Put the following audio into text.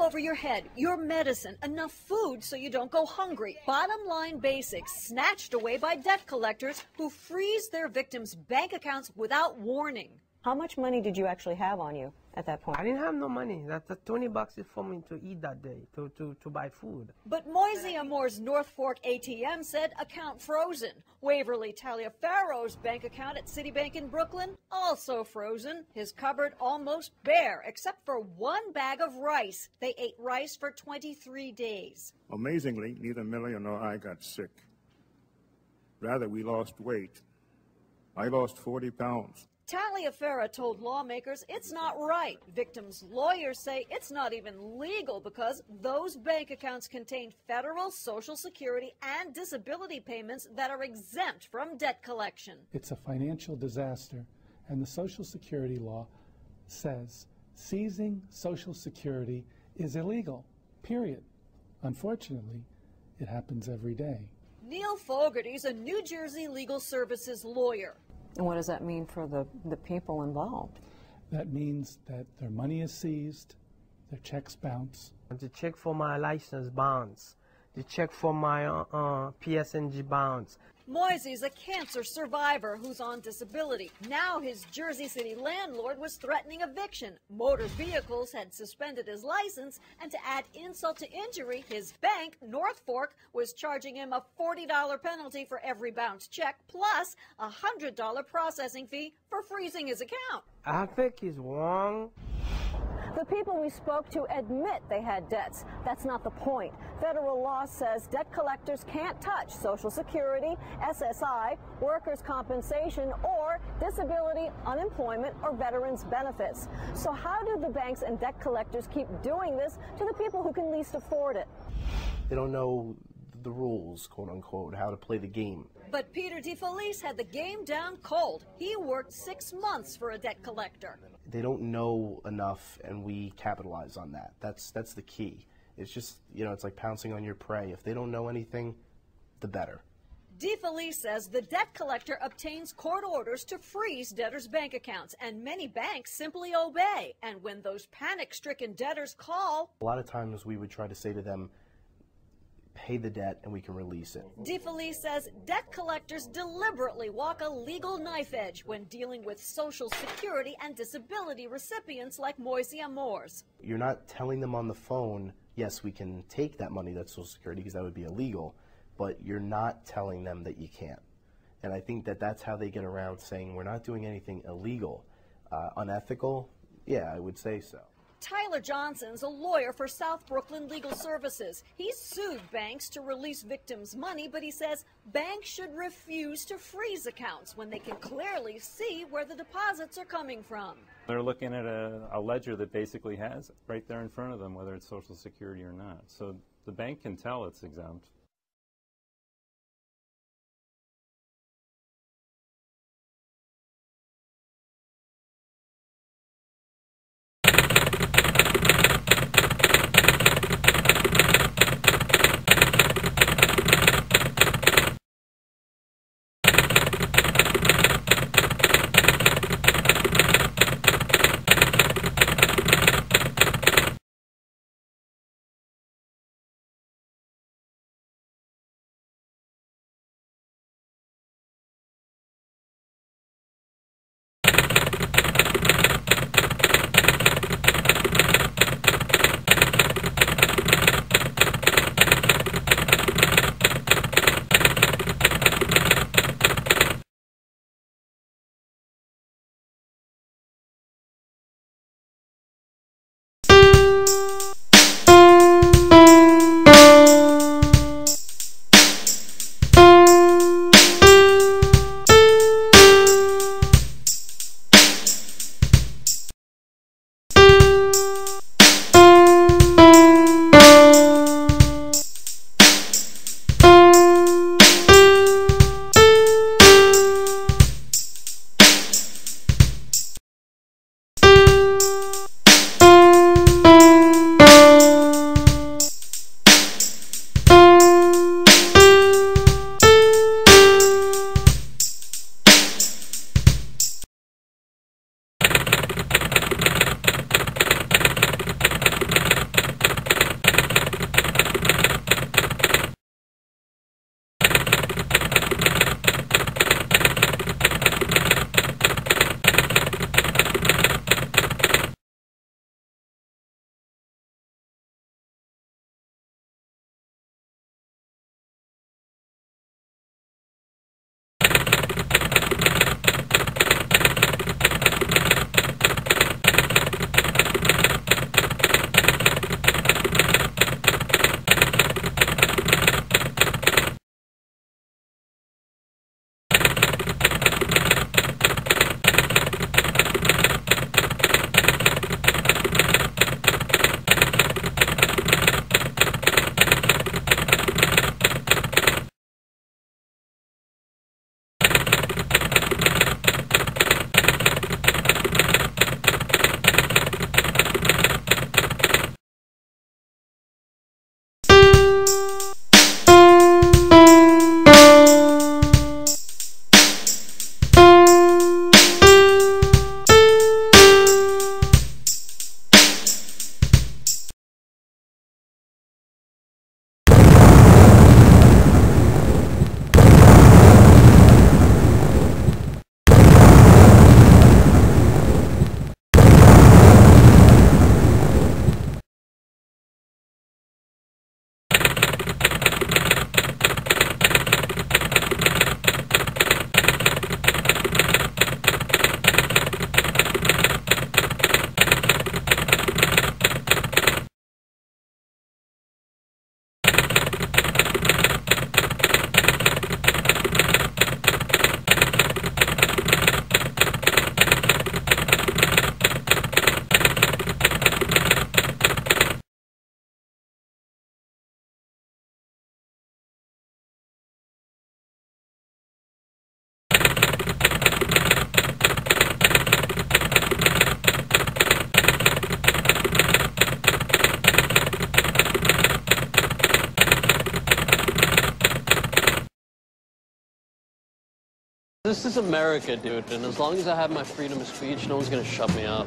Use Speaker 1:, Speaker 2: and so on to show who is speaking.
Speaker 1: over your head, your medicine, enough food so you don't go hungry. Bottom line basics snatched away by debt collectors who freeze their victims' bank accounts without warning.
Speaker 2: How much money did you actually have on you at that point?
Speaker 3: I didn't have no money. That's $20 is for me to eat that day, to buy food.
Speaker 1: But Moisey Amore's North Fork ATM said account frozen. Waverly Taliaferro's bank account at Citibank in Brooklyn, also frozen. His cupboard almost bare, except for one bag of rice. They ate rice for 23 days.
Speaker 4: Amazingly, neither Millie nor I got sick. Rather, we lost weight. I lost 40 pounds.
Speaker 1: Taliaferro told lawmakers it's not right. Victims' lawyers say it's not even legal because those bank accounts contain federal Social Security and disability payments that are exempt from debt collection.
Speaker 5: It's a financial disaster, and the Social Security law says seizing Social Security is illegal, period. Unfortunately, it happens every day.
Speaker 1: Neil Fogarty's a New Jersey legal services lawyer.
Speaker 2: And what does that mean for the people involved?
Speaker 5: That means that their money is seized, their checks bounce.
Speaker 3: The check for my license bonds, the check for my PSNG bonds.
Speaker 1: Moisey's a cancer survivor who's on disability. Now his Jersey City landlord was threatening eviction. Motor Vehicles had suspended his license, and to add insult to injury, his bank, North Fork, was charging him a $40 penalty for every bounced check, plus a $100 processing fee for freezing his account.
Speaker 3: I think he's wrong.
Speaker 2: The people we spoke to admit they had debts. That's not the point. Federal law says debt collectors can't touch Social Security, SSI, workers' compensation, or disability, unemployment, or veterans' benefits. So how do the banks and debt collectors keep doing this to the people who can least afford it?
Speaker 6: They don't know the rules, quote unquote, how to play the game.
Speaker 1: But Peter DeFelice had the game down cold. He worked 6 months for a debt collector.
Speaker 6: They don't know enough, and we capitalize on that. That's the key. It's just, it's like pouncing on your prey. If they don't know anything, the better.
Speaker 1: DeFelice says the debt collector obtains court orders to freeze debtors' bank accounts, and many banks simply obey. And when those panic-stricken debtors call,
Speaker 6: a lot of times we would try to say to them, pay the debt and we can release it.
Speaker 1: DeFelice says debt collectors deliberately walk a legal knife edge when dealing with Social Security and disability recipients like Moisey Amores.
Speaker 6: You're not telling them on the phone, yes, we can take that money, that's Social Security, because that would be illegal, but you're not telling them that you can't. And I think that that's how they get around saying we're not doing anything illegal. Unethical? Yeah, I would say so.
Speaker 1: Tyler Johnson's a lawyer for South Brooklyn Legal Services. He's sued banks to release victims' money, but he says banks should refuse to freeze accounts when they can clearly see where the deposits are coming from.
Speaker 7: They're looking at a ledger that basically has it right there in front of them, whether it's Social Security or not. So the bank can tell it's exempt.
Speaker 8: This is America, dude, and as long as I have my freedom of speech, no one's gonna shut me up.